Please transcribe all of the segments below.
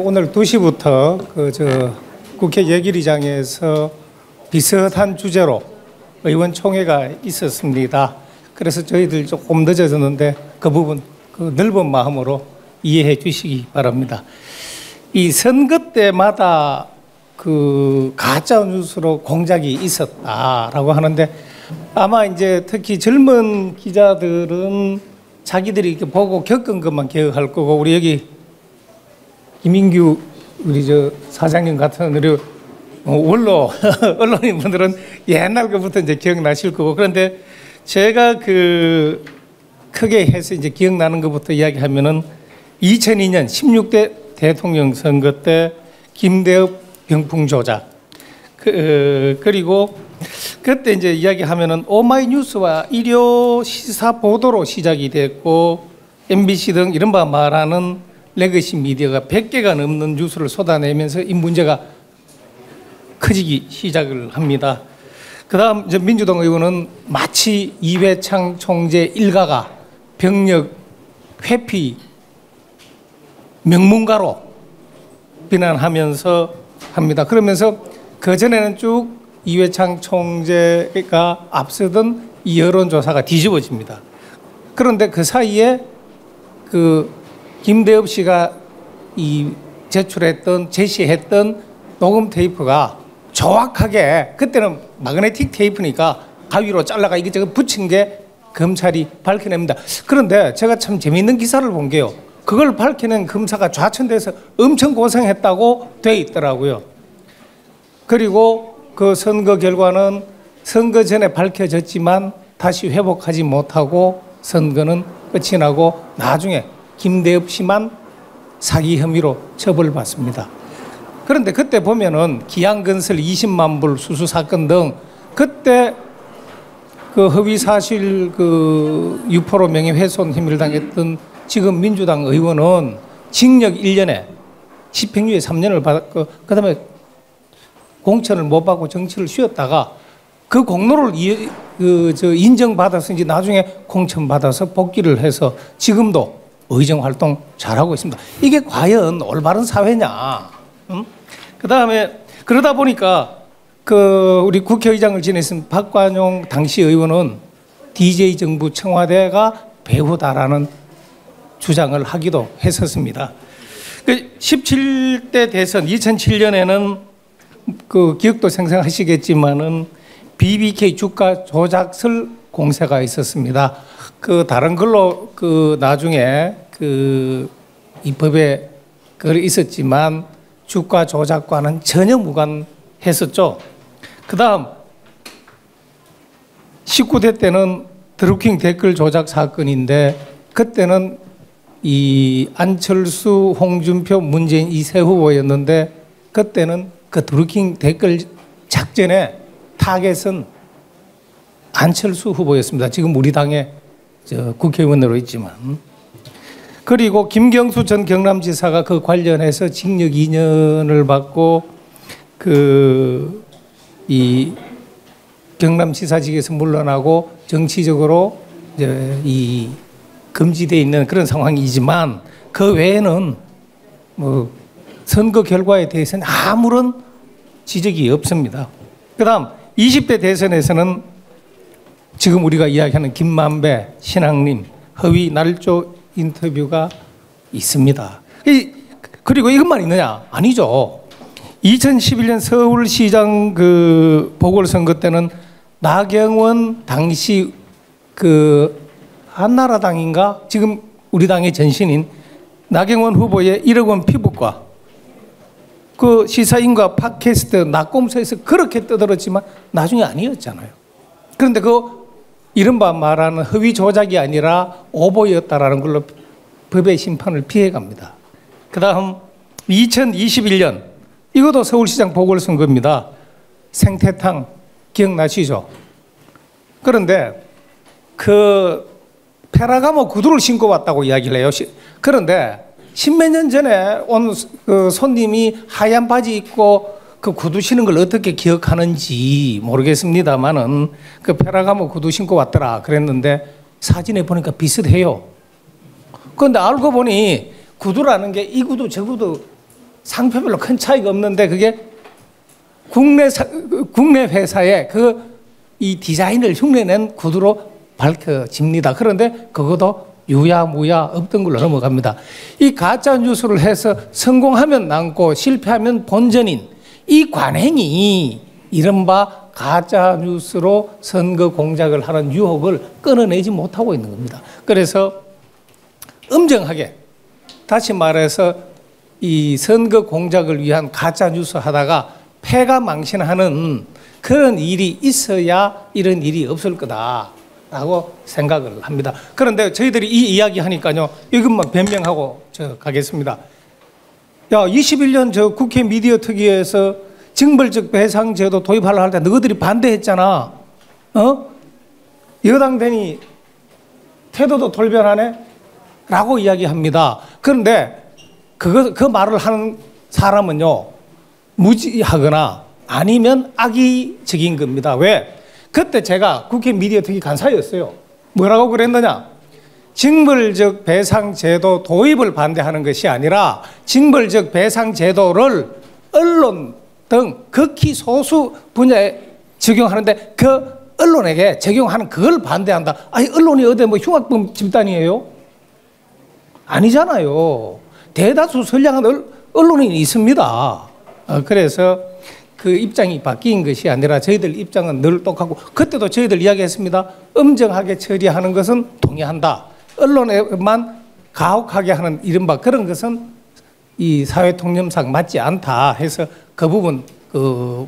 오늘 2시부터 국회 예결위장에서 비슷한 주제로 의원총회가 있었습니다. 그래서 저희들 조금 늦어졌는데 그 부분 넓은 마음으로 이해해 주시기 바랍니다. 이 선거 때마다 가짜 뉴스로 공작이 있었다라고 하는데 아마 이제 특히 젊은 기자들은 자기들이 이렇게 보고 겪은 것만 기억할 거고, 우리 여기 김인규 우리 사장님 같은 우리 원로 언론인 분들은 옛날 것부터 이제 기억나실 거고, 그런데 제가 크게 해서 이제 기억나는 것부터 이야기하면은 2002년 16대 대통령 선거 때 김대엽 병풍 조작, 그리고 그때 이제 이야기하면은 오마이뉴스와 일요 시사 보도로 시작이 됐고, MBC 등 이른바 말하는 레거시 미디어가 100개가 넘는 뉴스를 쏟아내면서 이 문제가 커지기 시작을 합니다. 그 다음 이제 민주당 의원은 마치 이회창 총재 일가가 병력 회피 명문가로 비난하면서 합니다. 그러면서 그전에는 쭉 이회창 총재가 앞서던 이 여론조사가 뒤집어집니다. 그런데 그 사이에 김대엽 씨가 제시했던 녹음 테이프가 정확하게, 그때는 마그네틱 테이프니까 가위로 잘라가 이것저것 붙인 게 검찰이 밝혀냅니다. 그런데 제가 참 재미있는 기사를 본 게요, 그걸 밝혀낸 검사가 좌천돼서 엄청 고생했다고 돼 있더라고요. 그리고 그 선거 결과는 선거 전에 밝혀졌지만 다시 회복하지 못하고 선거는 끝이 나고 나중에 김대엽 씨만 사기 혐의로 처벌받습니다. 그런데 그때 보면은 기양건설 20만 불 수수 사건 등 그때 허위사실 유포로 명예훼손 혐의를 당했던 지금 민주당 의원은 징역 1년에 집행유예 3년을 받았고, 그 다음에 공천을 못 받고 정치를 쉬었다가 그 공로를 인정받아서 이제 나중에 공천 받아서 복귀를 해서 지금도 의정 활동 잘하고 있습니다. 이게 과연 올바른 사회냐? 응? 그 다음에 그러다 보니까 우리 국회의장을 지냈던 박관용 당시 의원은 DJ 정부 청와대가 배후다라는 주장을 하기도 했었습니다. 17대 대선 2007년에는 기억도 생생하시겠지만은 BBK 주가 조작설 공세가 있었습니다. 다른 걸로 나중에 이 법에 있었지만 주가 조작과는 전혀 무관했었죠. 그 다음 19대 때는 드루킹 댓글 조작 사건인데, 그때는 이 안철수, 홍준표, 문재인 이 세 후보였는데, 그때는 드루킹 댓글 작전의 타겟은 안철수 후보였습니다. 지금 우리 당의 국회의원으로 있지만. 그리고 김경수 전 경남지사가 관련해서 징역 2년을 받고 이 경남지사직에서 물러나고 정치적으로 이 금지되어 있는 그런 상황이지만, 그 외에는 선거 결과에 대해서는 아무런 지적이 없습니다. 그 다음 20대 대선에서는 지금 우리가 이야기하는 김만배, 신학님 허위 날조 인터뷰가 있습니다. 그리고 이것만 있느냐? 아니죠. 2011년 서울시장 보궐선거 때는 나경원 당시 한나라당인가 지금 우리 당의 전신인 나경원 후보의 1억 원 피부과 시사인과 팟캐스트 낙곰소에서 그렇게 떠들었지만 나중에 아니었잖아요. 그런데 이른바 말하는 허위 조작이 아니라 오보였다라는 걸로 법의 심판을 피해갑니다. 그 다음 2021년 이것도 서울시장 보궐선거입니다. 생태탕 기억나시죠? 그런데 페라가모 구두를 신고 왔다고 이야기를 해요. 그런데 십몇 년 전에 온 손님이 하얀 바지 입고 구두 신은 걸 어떻게 기억하는지 모르겠습니다만은 페라가모 구두 신고 왔더라 그랬는데 사진에 보니까 비슷해요. 그런데 알고 보니 구두라는 게 이 구두 저 구두 상표별로 큰 차이가 없는데 그게 국내 회사의 이 디자인을 흉내낸 구두로 밝혀집니다. 그런데 그것도 유야무야 없던 걸로 넘어갑니다. 이 가짜 뉴스를 해서 성공하면 남고 실패하면 본전인 이 관행이 이른바 가짜 뉴스로 선거 공작을 하는 유혹을 끊어내지 못하고 있는 겁니다. 그래서 엄정하게 다시 말해서 이 선거 공작을 위한 가짜 뉴스 하다가 패가 망신하는 그런 일이 있어야 이런 일이 없을 거다라고 생각을 합니다. 그런데 저희들이 이 이야기 하니까요, 이것만 변명하고 가겠습니다. 야, 21년 저 국회 미디어 특위에서 징벌적 배상제도 도입하려 할 때 너희들이 반대했잖아. 여당 되니 태도도 돌변하네? 라고 이야기합니다. 그런데 그 말을 하는 사람은요, 무지하거나 아니면 악의적인 겁니다. 왜? 그때 제가 국회 미디어 특위 간사였어요. 뭐라고 그랬느냐? 징벌적 배상제도 도입을 반대하는 것이 아니라 징벌적 배상제도를 언론 등 극히 소수 분야에 적용하는데 그 언론에게 적용하는 그걸 반대한다. 아니, 언론이 어디 뭐 흉악범 집단이에요? 아니잖아요. 대다수 선량한 언론인이 있습니다. 그래서 그 입장이 바뀐 것이 아니라 저희들 입장은 늘 똑같고, 그때도 저희들 이야기했습니다. 엄정하게 처리하는 것은 동의한다. 언론에만 가혹하게 하는 이른바 그런 것은 이 사회 통념상 맞지 않다 해서 그 부분 그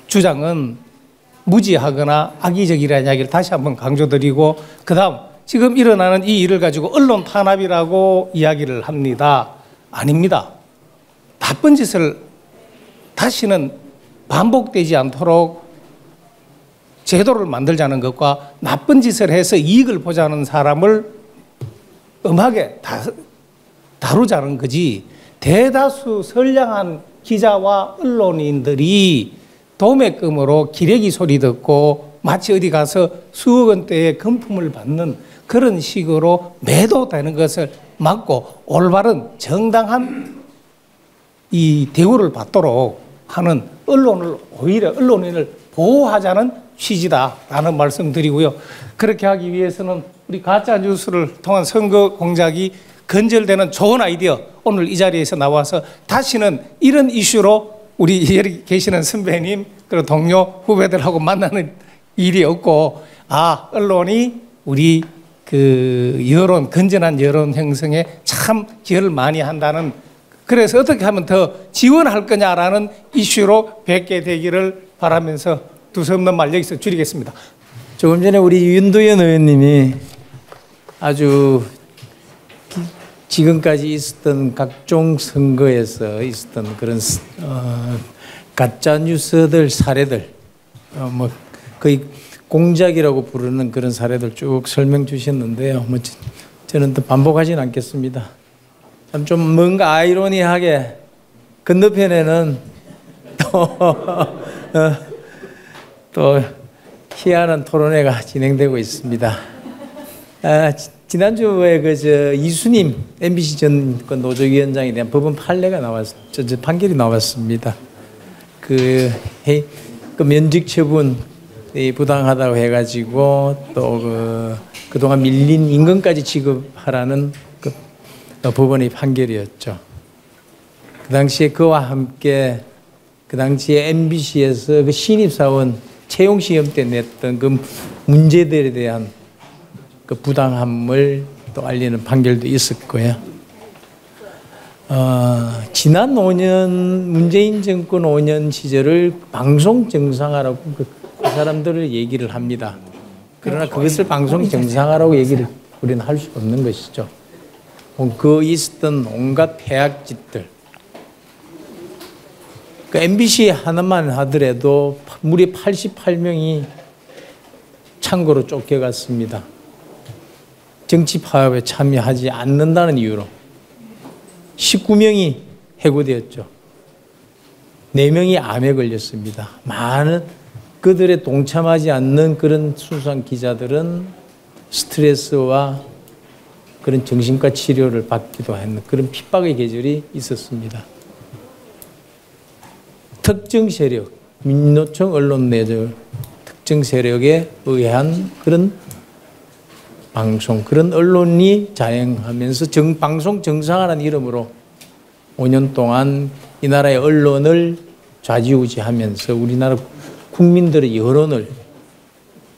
주장은 무지하거나 악의적이라는 이야기를 다시 한번 강조드리고, 그 다음 지금 일어나는 이 일을 가지고 언론 탄압이라고 이야기를 합니다. 아닙니다. 나쁜 짓을 다시는 반복되지 않도록 제도를 만들자는 것과 나쁜 짓을 해서 이익을 보자는 사람을 엄하게 다루자는 거지, 대다수 선량한 기자와 언론인들이 도매금으로 기레기 소리 듣고 마치 어디 가서 수억 원대의 금품을 받는 그런 식으로 매도되는 것을 막고 올바른 정당한 이 대우를 받도록 하는 언론을, 오히려 언론인을 보호하자는 취지다라는 말씀 드리고요. 그렇게 하기 위해서는 우리 가짜 뉴스를 통한 선거 공작이 건절되는 좋은 아이디어, 오늘 이 자리에서 나와서 다시는 이런 이슈로 우리 여기 계시는 선배님 그리고 동료 후배들하고 만나는 일이 없고, 언론이 우리 그 여론, 건전한 여론 형성에 참 기여를 많이 한다는, 그래서 어떻게 하면 더 지원할 거냐라는 이슈로 뵙게 되기를 바라면서 두서없는 말 여기서 줄이겠습니다. 조금 전에 우리 윤도현 의원님이 아주 지금까지 있었던 각종 선거에서 있었던 그런 가짜 뉴스들 사례들, 뭐 거의 공작이라고 부르는 그런 사례들 쭉 설명 주셨는데요. 뭐 저는 또 반복하지는 않겠습니다. 참 좀 뭔가 아이러니하게 건너편에는 또 희한한 토론회가 진행되고 있습니다. 지난주에 이수님 MBC 전 노조위원장에 대한 법원 판례가 판결이 나왔습니다. 그 면직 처분이 부당하다고 해가지고 또 그동안 밀린 임금까지 지급하라는 법원의 판결이었죠. 그 당시에 그와 함께 그 당시에 MBC에서 그 신입사원 채용시험 때 냈던 그 문제들에 대한 그 부당함을 또 알리는 판결도 있었고요. 지난 5년 문재인 정권 5년 시절을 방송 정상화라고 그 사람들을 얘기를 합니다. 그러나 그것을 방송 정상화라고 얘기를 우리는 할 수 없는 것이죠. 그 있었던 온갖 폐악짓들, 그 MBC 하나만 하더라도 무려 88명이 창고로 쫓겨갔습니다. 정치 파업에 참여하지 않는다는 이유로 19명이 해고되었죠. 4명이 암에 걸렸습니다. 많은 그들의 동참하지 않는 그런 순수한 기자들은 스트레스와 그런 정신과 치료를 받기도 하는 그런 핍박의 계절이 있었습니다. 특정 세력, 민노총 언론 내저 특정 세력에 의한 그런 방송, 그런 언론이 자행하면서 방송 정상화라는 이름으로 5년 동안 이 나라의 언론을 좌지우지하면서 우리나라 국민들의 여론을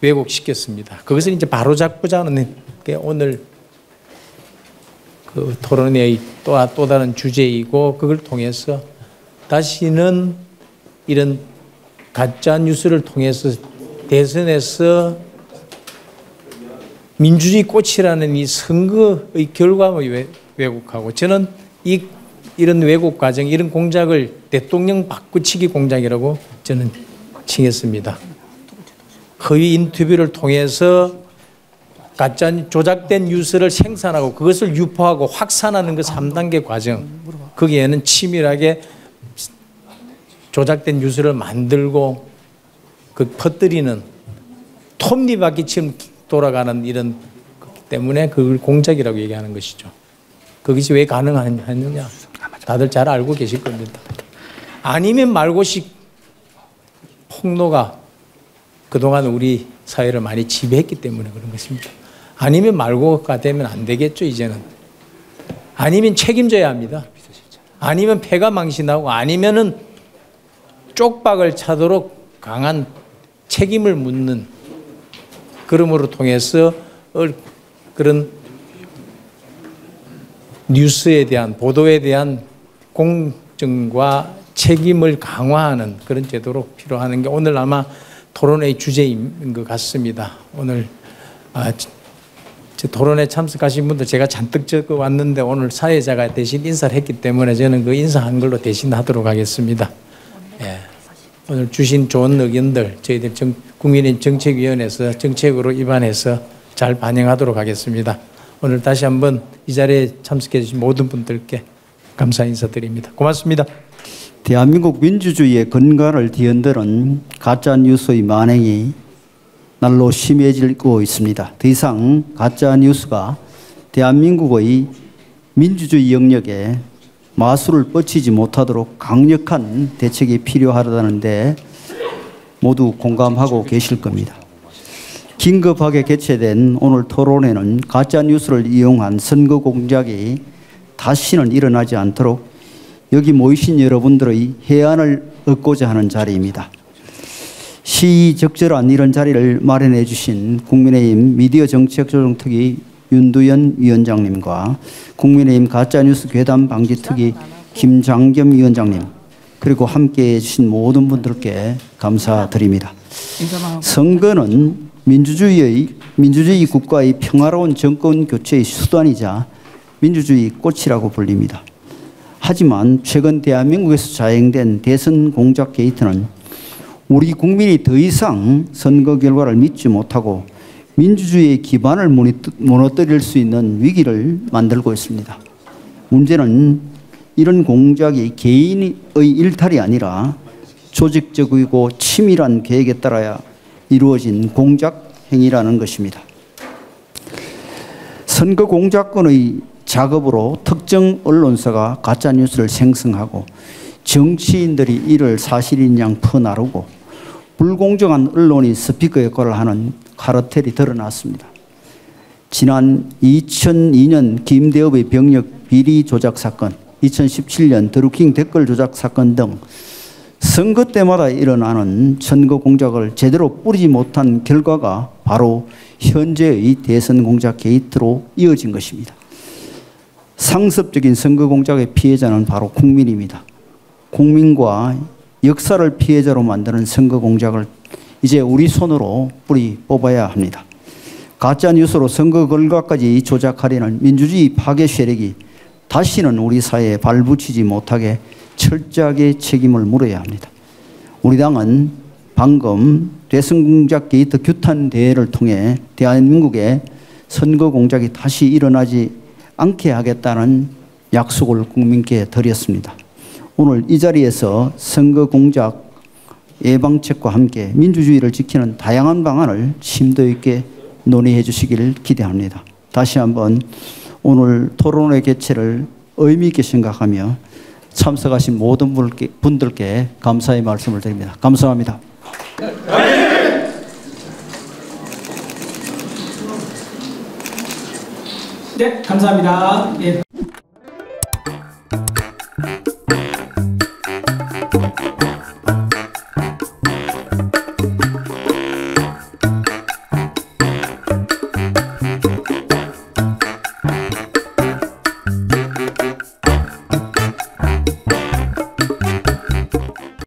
왜곡시켰습니다. 그것을 이제 바로잡고자 하는 게 오늘 그 토론회의 또 다른 주제이고, 그걸 통해서 다시는 이런 가짜 뉴스를 통해서 대선에서 민주주의 꽃이라는 이 선거의 결과를 왜곡하고, 저는 이런 왜곡 과정, 이런 공작을 대통령 바꾸치기 공작이라고 저는 칭했습니다. 허위 인터뷰를 통해서 가짜 조작된 뉴스를 생산하고 그것을 유포하고 확산하는 그 3단계 과정, 거기에는 치밀하게 조작된 뉴스를 만들고 그 퍼뜨리는 톱니바퀴처럼 돌아가는 이런 거기 때문에 그걸 공작이라고 얘기하는 것이죠. 그것이 왜 가능하느냐? 다들 잘 알고 계실 겁니다. 아니면 말고식 폭로가 그동안 우리 사회를 많이 지배했기 때문에 그런 것입니다. 아니면 말고가 되면 안 되겠죠, 이제는. 아니면 책임져야 합니다. 아니면 패가 망신하고, 아니면은 쪽박을 차도록 강한 책임을 묻는 그러므로 통해서 그런 뉴스에 대한, 보도에 대한 공정과 책임을 강화하는 그런 제도로 필요하는 게 오늘 아마 토론회의 주제인 것 같습니다. 오늘 토론에 참석하신 분들 제가 잔뜩 적어 왔는데 오늘 사회자가 대신 인사를 했기 때문에 저는 그 인사한 걸로 대신하도록 하겠습니다. 예. 오늘 주신 좋은 의견들 저희들 국민의힘 정책위원회에서 정책으로 입안해서 잘 반영하도록 하겠습니다. 오늘 다시 한번 이 자리에 참석해 주신 모든 분들께 감사 인사드립니다. 고맙습니다. 대한민국 민주주의의 근간을 뒤흔드는 가짜뉴스의 만행이 날로 심해지고 있습니다. 더 이상 가짜뉴스가 대한민국의 민주주의 영역에 마술을 뻗치지 못하도록 강력한 대책이 필요하다는데 모두 공감하고 계실 겁니다. 긴급하게 개최된 오늘 토론회는 가짜뉴스를 이용한 선거 공작이 다시는 일어나지 않도록 여기 모이신 여러분들의 해안을 얻고자 하는 자리입니다. 시의적절한 이런 자리를 마련해 주신 국민의힘 미디어정책조정특위 윤두현 위원장님과 국민의힘 가짜뉴스 괴담 방지특위 김장겸 위원장님, 그리고 함께해 주신 모든 분들께 감사드립니다. 선거는 민주주의 국가의 평화로운 정권 교체의 수단이자 민주주의 꽃이라고 불립니다. 하지만 최근 대한민국에서 자행된 대선 공작 게이트는 우리 국민이 더 이상 선거 결과를 믿지 못하고 민주주의의 기반을 무너뜨릴 수 있는 위기를 만들고 있습니다. 문제는 이런 공작이 개인의 일탈이 아니라 조직적이고 치밀한 계획에 따라야 이루어진 공작 행위라는 것입니다. 선거 공작권의 작업으로 특정 언론사가 가짜뉴스를 생성하고 정치인들이 이를 사실인 양 퍼나르고 불공정한 언론이 스피커 역할을 하는 카르텔이 드러났습니다. 지난 2002년 김대엽의 병력 비리 조작 사건, 2017년 드루킹 댓글 조작 사건 등 선거 때마다 일어나는 선거 공작을 제대로 뿌리지 못한 결과가 바로 현재의 대선 공작 게이트로 이어진 것입니다. 상습적인 선거 공작의 피해자는 바로 국민입니다. 국민과 역사를 피해자로 만드는 선거 공작을 이제 우리 손으로 뿌리 뽑아야 합니다. 가짜뉴스로 선거 결과까지 조작하려는 민주주의 파괴 세력이 다시는 우리 사회에 발붙이지 못하게 철저하게 책임을 물어야 합니다. 우리 당은 방금 대선 공작 게이트 규탄 대회를 통해 대한민국의 선거 공작이 다시 일어나지 않게 하겠다는 약속을 국민께 드렸습니다. 오늘 이 자리에서 선거 공작 예방책과 함께 민주주의를 지키는 다양한 방안을 심도 있게 논의해 주시기를 기대합니다. 다시 한번 오늘 토론회 개최를 의미 있게 생각하며 참석하신 모든 분들께 감사의 말씀을 드립니다. 감사합니다. 네, 감사합니다. 예.